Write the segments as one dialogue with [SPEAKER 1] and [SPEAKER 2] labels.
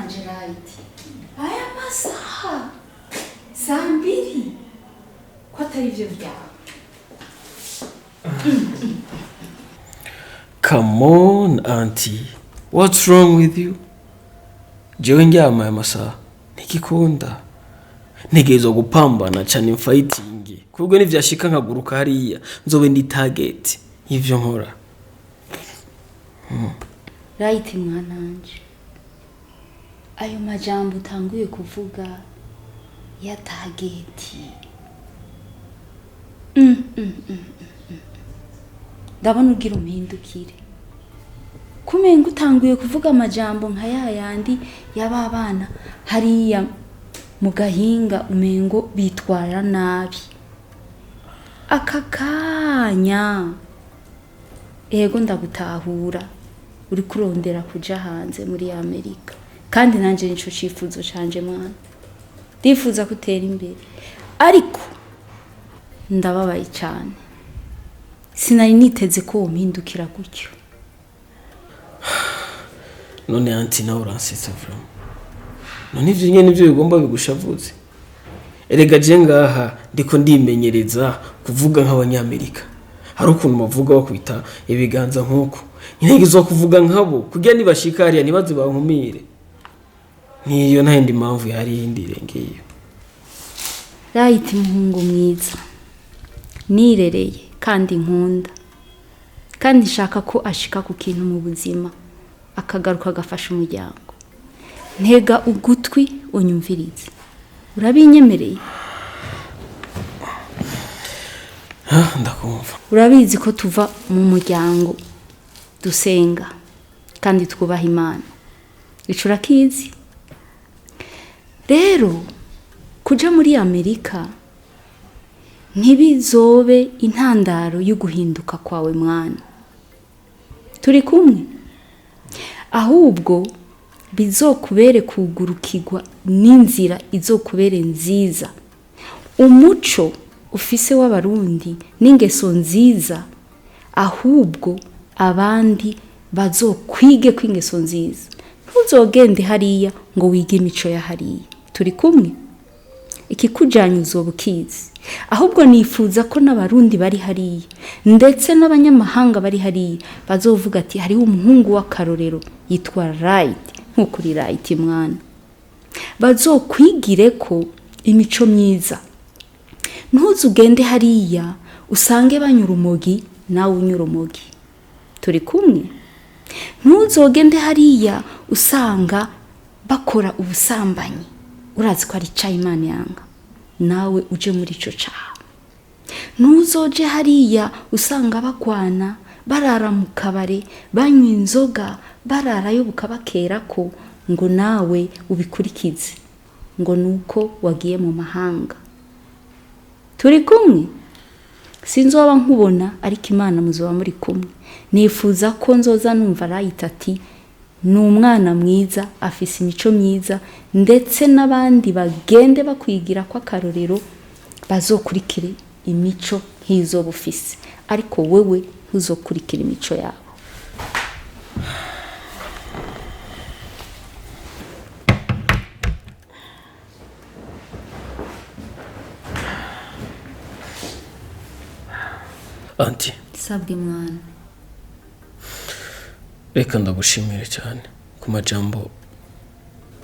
[SPEAKER 1] wanje right aya masaha saa 2 ko atari byo byawe.
[SPEAKER 2] Come on, auntie. What's wrong with you? Jewe ndyama aya masaha ntikikunda. Ntegerezo gupambana cyane fighting. Kubwo nivyashika nkaguruka hariya nzobe ndi target. Ivyo nkora.
[SPEAKER 1] Right mwananje. Ayo majambo utanguye kuvuga ya target. Ndabona ugira umpindukire. Kumenga utanguye kuvuga amajambo nka yayandi y'ababana hariya mu gahinga umengo bitwara nabi. Akakanya ego ndagutahura uri kurondera kuja hanze muri Amerika kandi nanje nico cifuzo canje mwana. Ndifuza kutera imbere ariko ndababaye cyane. Sinari niteze ko umpindukira gutyo.
[SPEAKER 2] None auntie nawe uransetsa from. None ivyo nyene nivyo bigomba bigushavuze. Erega je ngaha ndiko ndimenyereza kuvuga nk'abanyamerika. Hari ukuntu bavuga bakwita ibiganza nk'uko. Ntegerezo kuvuga nkabo kugira nibashikariya nibaze bankumire. Niyo ntayindi mpamvu yari indirengeye.
[SPEAKER 1] Right muhungu mwiza. Nirereye kandi nkunda. Kandi nshaka ko ashika ku kintu mu buzima akagaruka agafasha umuryango. Ntega ugutwi unyumvirize. Urabinyemereye?
[SPEAKER 2] Ndakumva.
[SPEAKER 1] Urabizi ko tuva mu muryango dusenga kandi twubaha Imana. Icura kizi. Rero kuja muri Amerika ntibizobe intandaro yo guhinduka kwawe mwana. Turi kumwe. Ahubwo bizokubere kugurukirwa n'inzira izokubere nziza. Umuco ufise w'abarundi n'ingeso nziza ahubwo abandi bazokwige kw'ingeso nziza. Ntuzogende hariya ngo wige imico ya hariya. Turi kumwe. Ikikujanye uzobukizi. Ahubwo nifuza ko n'abarundi bari hariya ndetse n'abanyamahanga bari hariya bazovuga ati hari umuhungu w'akarorero yitwa Right nk'ukuri Right mwana. Bazokwigire ko imico myiza. Ntuzugende hariya usange banyura umogi nawe unyura umogi. Turi kumwe. Ntuzogende hariya usanga bakora ubusambanyi. Urazi ko ari cya Imana yanga. Nawe uje muri ico cawe. Ntuzoje hariya usanga bagwana barara mu kabare banywa inzoga bararayo bukabakera ko ngo nawe ubikurikize ngo nuko wagiye mu mahanga. Turi kumwe. Sinzoba nkubona ariko Imana muzoba muri kumwe. Nifuza ko nzoza numva Right ati ni umwana mwiza afise imico myiza ndetse n'abandi bagende bakwigira kwa karorero bazokurikire imico nk'izo bufise ariko wewe ntuzokurikira imico yabo.
[SPEAKER 2] Auntie
[SPEAKER 1] Sabwe mwana.
[SPEAKER 2] Reka ndagushimire cyane ku majambo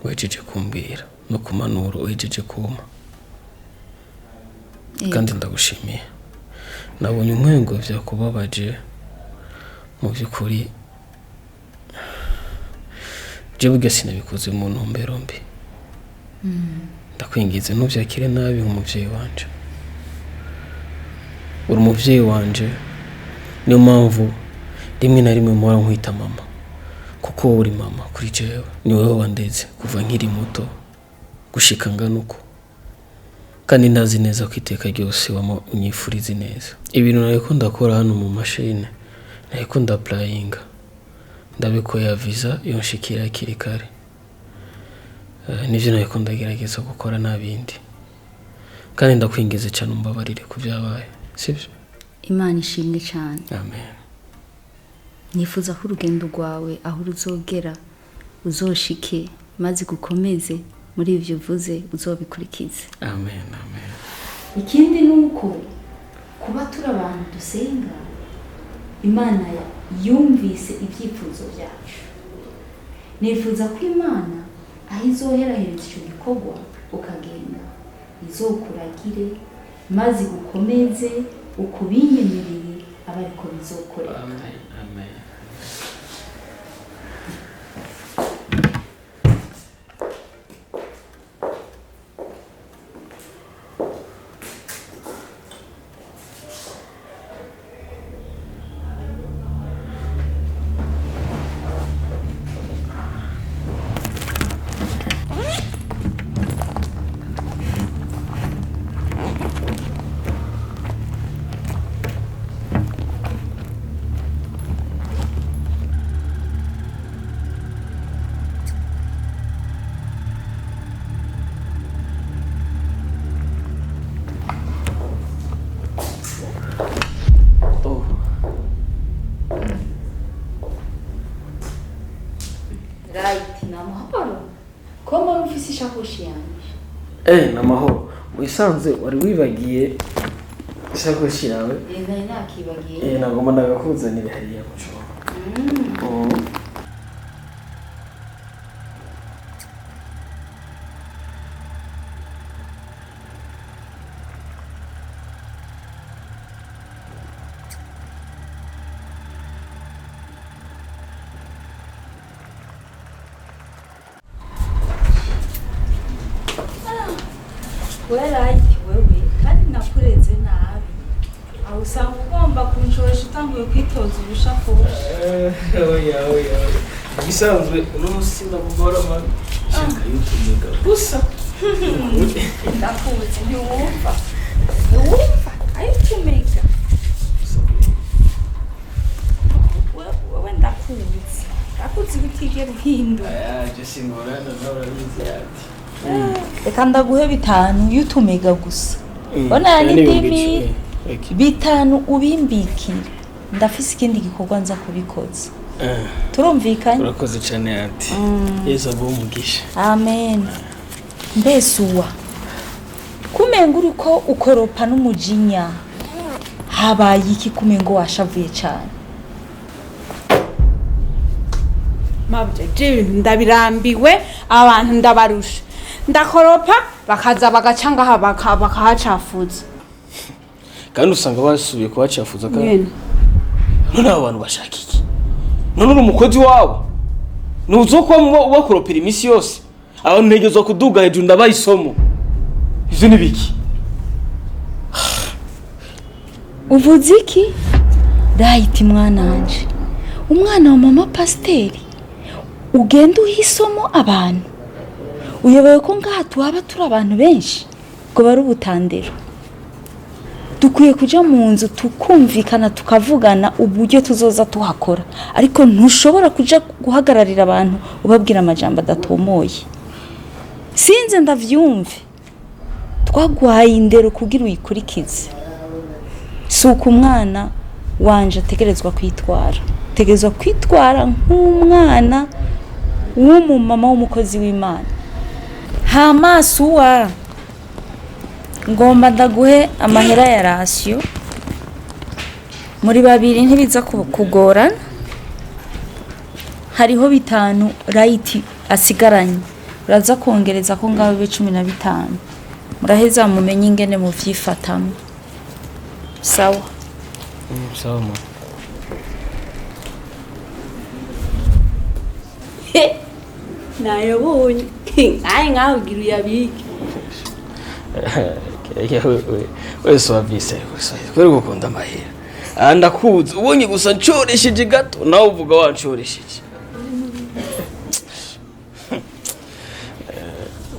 [SPEAKER 2] wejeje kumbwira no ku manuro wejeje kuma. Kandi ndagushimiye. Nabonye umwengo vyakubabaje mu byukuri. Je buge sinabikoze mu ntumbero mbi. Ndakwingize ntuvyakire nabi nk'umuvyeyi wanje. Uri umuvyeyi wanje niyo mpamvu rimwe na rimwe mpora nkwita mama kuko uri mama kuri jewe ni wowe wandeze kuva nkiri muto gushika nganuko kandi ndazi neza ko iteka ryose unyifuriza neza. Ibintu nariko ndakora hano mu machine nariko ndapplyinga ndabikoya visa yonshikira kiri kare. Nivyo nariko ndagerageza gukora nabindi kandi ndakwingize cyane umbabarire ku byabaye sivyo.
[SPEAKER 1] Imana ishimwe cyane.
[SPEAKER 2] Amen.
[SPEAKER 1] Nifuza ko urugendo rwawe aho ruzogera uzoshike maze gukomeze muri ivyo uvuze uzobikurikize.
[SPEAKER 2] Amen, amen.
[SPEAKER 1] Ikindi nuko kuba turi abantu dusenga, Imana yumvise ibyifuzo byacu. Nifuza ko Imana aho izoherahereza icyo gikorwa ukagenda izokuragire maze gukomeze ukubinyemerere abariko bizokoreka.
[SPEAKER 2] Amen, amen.
[SPEAKER 1] Koma ufise ishakoshi yanje.
[SPEAKER 2] Namahoro. Wisanze wari wibagiye ishakoshi yawe?
[SPEAKER 1] Nari nakibagiye.
[SPEAKER 2] Nagomba ndagakuzanira hariya muco.
[SPEAKER 1] Wewe kandi nakureze nabi. Aho usanga ugomba kunshosha utanguye kwitoza ubushakoshi.
[SPEAKER 2] Oya. Bisanzwe umunsi ndakugora man. Shaka yutumiga. Gusa.
[SPEAKER 1] Ndakuzi ntiwumva. Ayitumiga. Wewe ndakuzi. Ndakuzi bitigera uhindura.
[SPEAKER 2] Je singorana n'ababizi ati.
[SPEAKER 1] Reka ndaguhe 5 y'utumega gusa. Bona ni dimi 5 ubimbikire. Ndafise ikindi gikorwa nza kubikoza. Turumvikanye?
[SPEAKER 2] Urakoze cyane ati. Yesu abumugisha.
[SPEAKER 1] Amen. Mbese uwa kumenga uriko ukoropa n'umujinya habaye iki kumengo washavuye cyane?
[SPEAKER 3] Mabje ndabirambiwe abantu ndabarusha. Ndakoropa bakaza bagacanga bakahacafuza.
[SPEAKER 2] Kandi usanga basubiye kuhacafuza kandi. None abantu bashaka iki? None uri umukozi wawe. Nuzokwa bakoropera imisi yose. Abantu ntegezo kuduga hejuru ndabayisomo. Ivyo ni biki?
[SPEAKER 1] Uvuze iki? Right mwananje. Umwana wa mama Pasteri. Ugenda uhisomo abantu. Uyoboye ko ngaha tuhaba turi abantu benshi ngo bari ubutandero. Dukwiye kuja mu nzu tukumvikana tukavugana uburyo tuzoza tuhakora, ariko ntushobora kuja guhagararira abantu ubabwira amajambo adatomoye. Sinze ndavyumve. Twagwaye indero kugira uyikurikize. Suko umwana wanje ategerezwa kwitwara. Tegerezwa kwitwara nk'umwana w'umumama w'umukozi w'Imana. Hamasuwa ngomba ndaguhe amahera ya ratio muri babiri ntibiza kugorana. Hariho 5 right asigaranye, uraza kongereza ko ngaho 15. Muraheza mumenye ingene mu vyifatamo. Sawa.
[SPEAKER 2] Sawa ma.
[SPEAKER 3] Nayobonye. Ai ngawugira uyabiki.
[SPEAKER 2] Wewe wavise kweri gukunda amahera. Ndakuzi ubonye gusa ncoresheje gato nawe uvuga wancoresheje.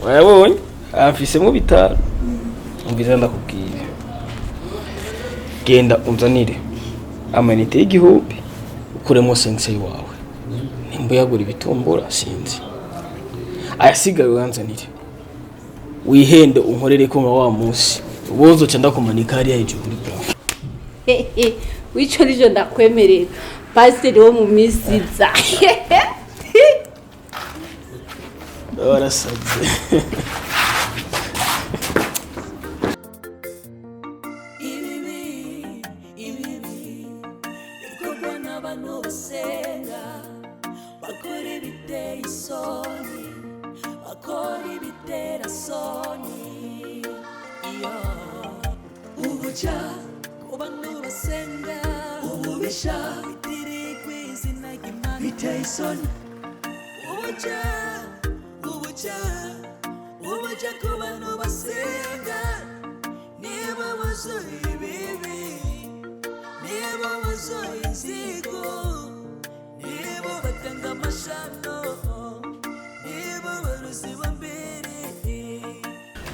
[SPEAKER 2] Wabonye afisemo 5. Umvira ndakubwira. Genda unzanire amanite y'igihumbi ukuremo sensei wawe. Nimba yagura ibitumbura sinzi. Ayasigaye wanzanire. Wihende unkorere ko nka wa musi. Ubozo cyanda kumanika hariya hejuru kuri plafond.
[SPEAKER 3] Wico rijo ndakwemerera. Pasiteri wo mu misiza.
[SPEAKER 2] warasaze.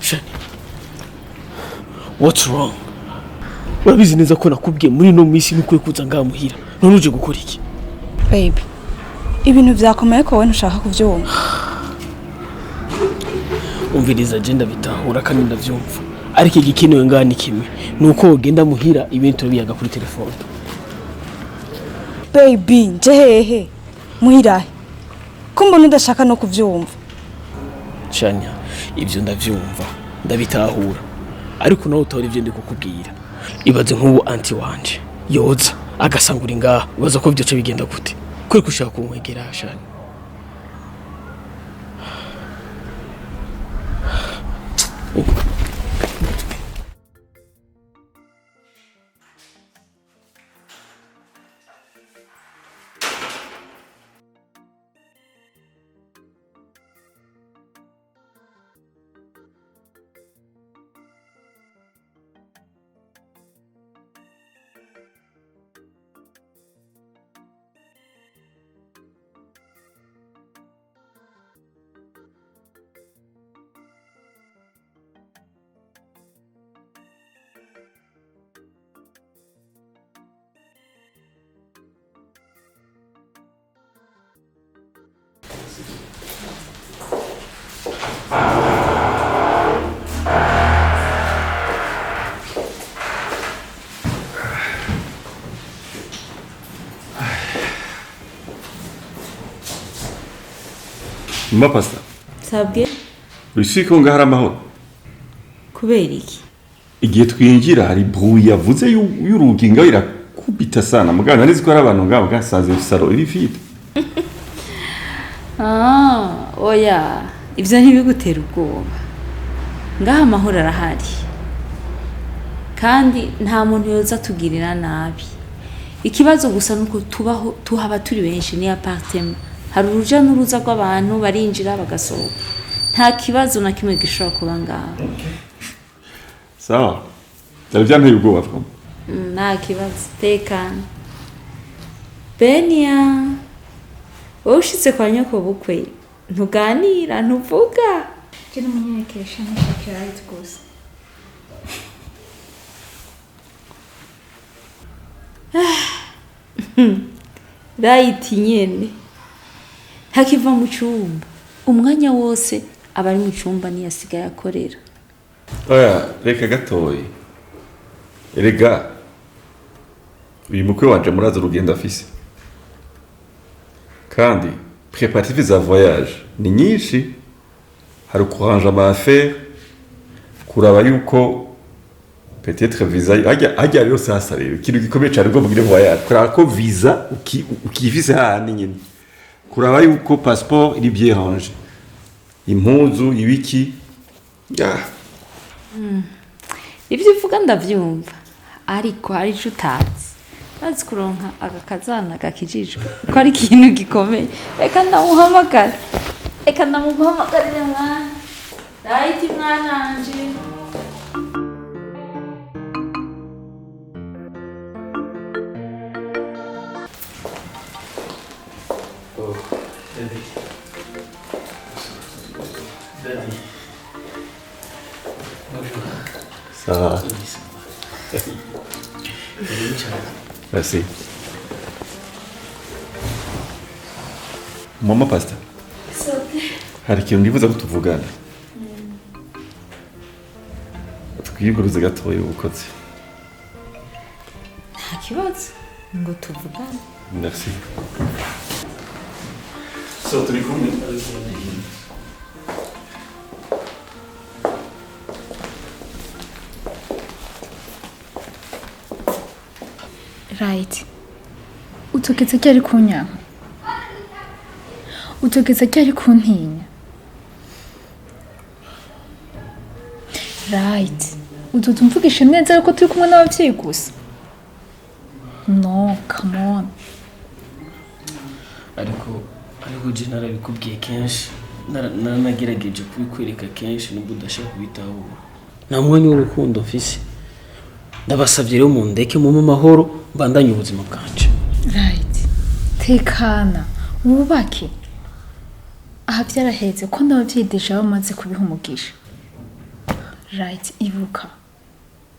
[SPEAKER 2] Shani, what's wrong? Urabizi neza ko nakubwiye muri no minsi nikwiye kuza ngamuhira. None uje gukora iki?
[SPEAKER 4] Baby, ibintu vyakomeye ko wowe ntushaka kuvyumva.
[SPEAKER 2] Umviriza agenda bitahura kandi ndavyumva. Ariko igikenewe ngani kimwe nuko ugenda muhira ibintu turabiyaga kuri telefone.
[SPEAKER 4] Baby, nje hehe? Muhirahe. Ko mbona udashaka no kuvyumva.
[SPEAKER 2] Shanya, ivyo ndavyumva, ndabitahura. Ariko nawe utora ivyo ndi kukubwira. Ibaze nk'ubu anti wanje yoza agasangura ngaha ubaza ko byoce bigenda gute? Kuri kushaka kumwegera Shanya.
[SPEAKER 5] Mba pasta.
[SPEAKER 1] Sabwe
[SPEAKER 5] Rusiko ngahara amahoro.
[SPEAKER 1] kubera iki?
[SPEAKER 5] Igihe twinjira hari bruit yavuze y'urugi ngaho irakubita sana. Mugana nzi ko ari abantu ngabo gasaze saro iri fite.
[SPEAKER 1] Oya, ivyo ntibigutera ubwoba. Ngaha amahoro arahari. Kandi nta muntu yoza tugirira nabi. Ikibazo gusa nuko tuhaba turi benshi ni appartement. Hari uruja n'uruza rw'abantu barinjira bagasohoka. Nta kibazo na kimwe gishobora kuba ngaho.
[SPEAKER 5] Sawa. Ndabyanteye ubwoba bwo.
[SPEAKER 1] Nta kibazo tekana. Benia. Ushitse kwa nyoko bukwe. Ntuganira, ntuvuga.
[SPEAKER 6] Jeno munyerekesha nishakira ari twose.
[SPEAKER 1] Right nyene. Hakiva mu cyumba. Umwanya wose abari mu cyumba ni yasigaye akorera.
[SPEAKER 5] Oya, reka gatoyi. Erega uyu mukwe wanje muraza urugendo afise. Kandi préparatifs za voyage ni nyinshi. Hari kuranja ama affaires kuraba yuko peut-être visa ajya yose hasarira ikintu gikomeye cyane ngo mugire voyage kuraba ko visa ukifise handi nyine kuraba yuko passeport iri bien rangé impuzu ibiki
[SPEAKER 1] Ibyo uvuga ndavyumva ariko hari ico utazi bazi kuronka agakazana gakijijwe ko ari ikintu gikomeye reka ndamuhamagara mwana right mwananje.
[SPEAKER 5] Ça va. Merci. Mama pasta. Hari ikintu ndifuza ko tuvugana. Twiguruze gatoya ubukoze.
[SPEAKER 1] Nta kibazo ngo tuvugane.
[SPEAKER 5] Merci. So turi kumwe.
[SPEAKER 6] Right. Utogeze ryari kunyanka? Utogeze ryari kuntinya? Right. Ututumvugisha neza yuko turi kumwe n'abavyeyi gusa. No, come on.
[SPEAKER 2] ariko je narabikubwiye kenshi naranagerageje kubikwereka kenshi nubwo udashaka kubitahura. Nta mwanya w'urukundo mfise. Ndabasavye rero mu ndeke mu mahoro mbandanye ubuzima bwanje.
[SPEAKER 6] Right. Tekana. Wubake. Aha byaraheze ko n'abavyidisha bamaze kubihumugisha. Right, ibuka.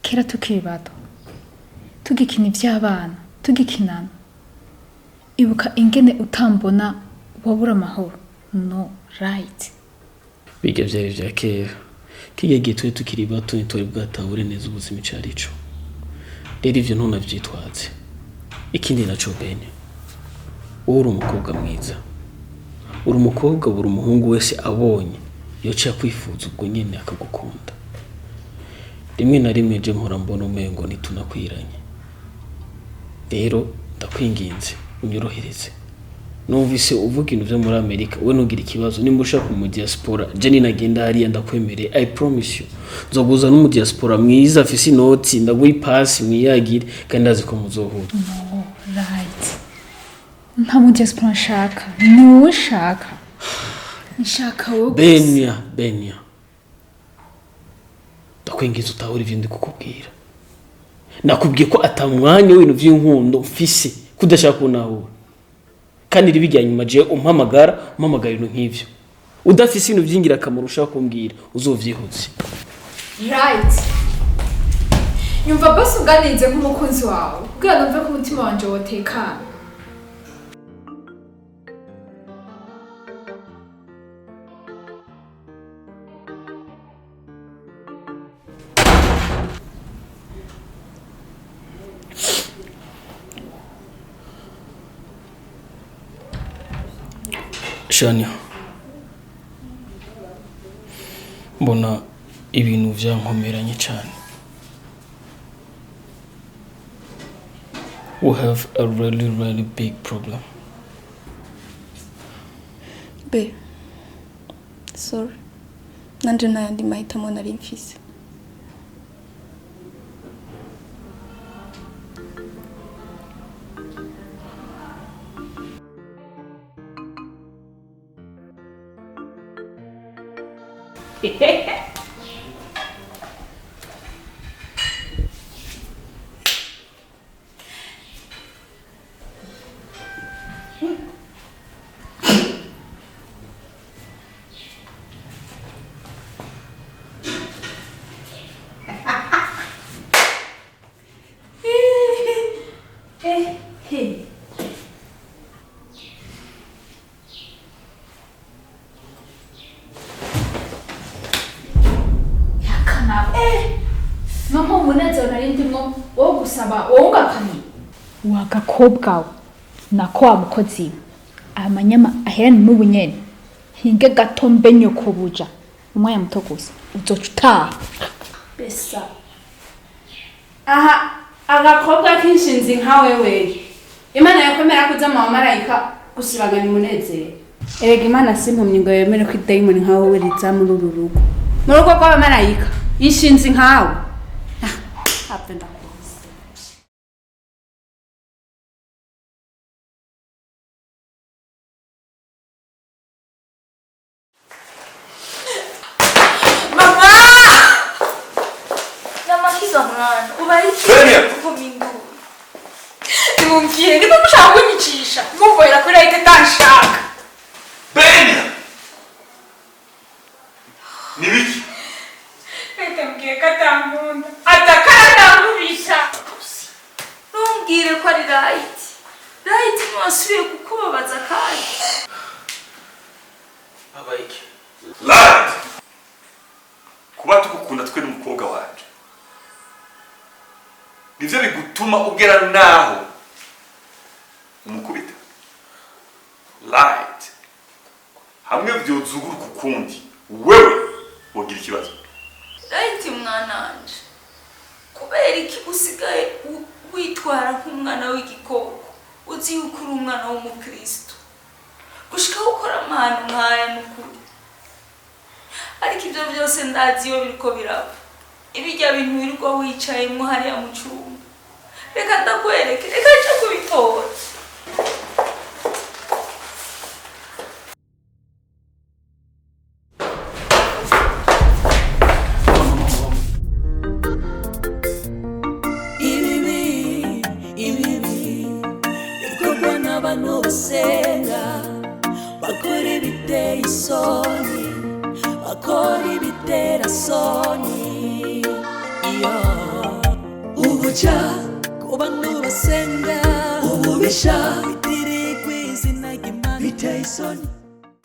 [SPEAKER 6] Kera tukiri bato. Tugikina ivy'abana, tugikinana. Ibuka ingene utambona wabura amahoro. No, right.
[SPEAKER 2] Biga vyari vya kera. Kigiye gitwe tukiri bato nitore bwatahure neza ubuzima cyarico. Rero ivyo ntunavyitwaze. Ikindi naco Bene. Uri umukobwa mwiza. Uri umukobwa buri umuhungu wese abonye yoca kwifuza ubwo nyene akagukunda. Rimwe na rimwe je mpora mbona umengo nitunakwiranye. Rero ndakwinginze unyorohereze. Numvise uvuga ibintu vyo muri Amerika we nugira ikibazo nimba ushaka mu diaspora je ninagenda hariya ndakwemereye. I promise you nzoguza no mu diaspora mwiza afise inoti ndaguha ipasi mwiyagire kandi ndazi ko muzohura.
[SPEAKER 6] No, right. Nta mu diaspora nshaka. Ni wowe ushaka. Nshaka wowe gusa.
[SPEAKER 2] Benya. Ndakwingiza utahura ivyo ndi kukubwira. Nakubwiye ko atamwanya w'ibintu vy'inkundo mfise kudashaka kunahura. Kandi ribijyanye nyuma je umpamagara ibintu nk'ivyo. Udafise ibintu vyingira akamaro ushaka kumbwira uzovyihutse.
[SPEAKER 6] Right. Nyumva basi uganize nk'umukunzi wawe. Kugira numve ko umutima wanje wotekana.
[SPEAKER 2] Shania. Mbona ibintu vyankomeranye cyane. We have a really big problem.
[SPEAKER 4] Be. Sorry. Nanje nayandi mahitamo nari mfise.
[SPEAKER 6] Mama umunezero nari ndimo wo gusaba wowe ugakani. Wagakobwa nako wamukozi. Amanyama aherana n'ubunyene. Hinge gato mbenyo kubuja. Umwanya muto gusa uzocuta.
[SPEAKER 3] Besa. Aha agakobwa kinshinzi nka wewe. Imana yakwemera kuza mu marayika gusibagana imunezero. Erega Imana simpumye ngo yemere ko idayimoni nka wowe riza muri uru rugo. Mu rugo rw'abamarayika ishinzi nkawe. Apenda kuza.
[SPEAKER 6] Mama! Namakiza mwana. Ubariki kumindu. Nimumvye ndimo mushaka kunyicisha. Muvera kuri ayite tanshaka.
[SPEAKER 5] Benya! Nibiki?
[SPEAKER 6] Nitambwiye katambunda. Atakandambubisha. Ntumbwire ko ari right. Right mwasubiye kukubabaza kandi.
[SPEAKER 2] Abayike.
[SPEAKER 5] Right! Kuba tukukunda twe n'umukobwa wacu. Nivyo bigutuma ugera naho umukubita. Right. Hamwe vyozuguru kukundi. Wewe wogira ikibazo.
[SPEAKER 6] Right mwananje. Kubera iki usigaye
[SPEAKER 7] witwara nk'umwana w'igikoko uzi yuko uri umwana w'umukristo gushika ukora amahano nk'aya n'ukuri ariko ibyo byose ndazi iyo biriko biraba ibijya bintu wirirwa wicayemwo hariya mu cumba reka ndakwereke reka nje kubitora
[SPEAKER 8] abantu basenga bakora ibiteye isoni bakora ibitera soni ubuja ku bantu basenga ububisha bitiri kw'izina ry'Imana biteye isoni